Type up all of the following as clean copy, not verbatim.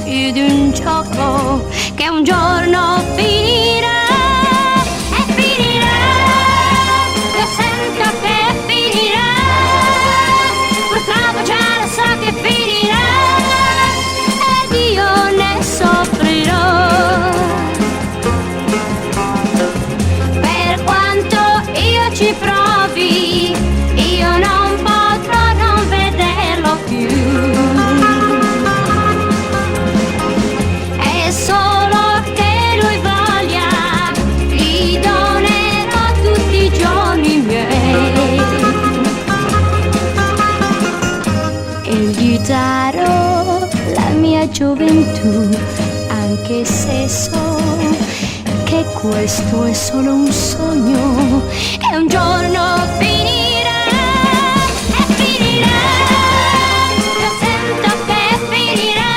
di un gioco che un giorno finirà e finirà. Io sento che finirà, purtroppo già lo so che finirà ed io ne soffrirò. Per quanto io ci provi, io non potrò non vederlo più. È solo che lui voglia, gli donerò tutti i giorni miei e gli darò la mia gioventù, anche se so che questo è solo un sogno e un giorno finirà e finirà. Io sento che finirà,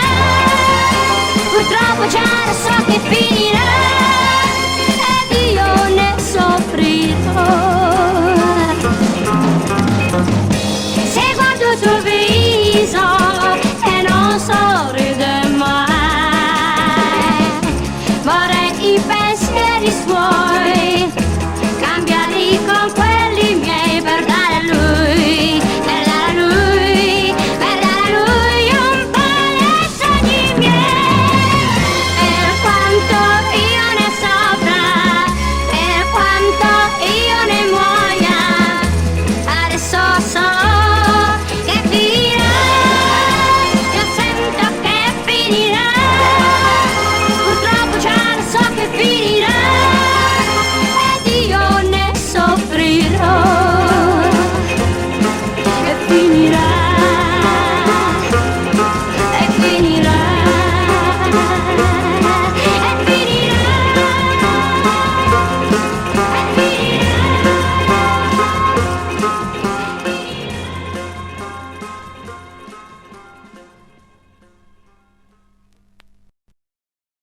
purtroppo già lo so che finirà ed io ne soffrirò. Se guardo il tuo viso e non sorride mai, vorrei i pensieri suoi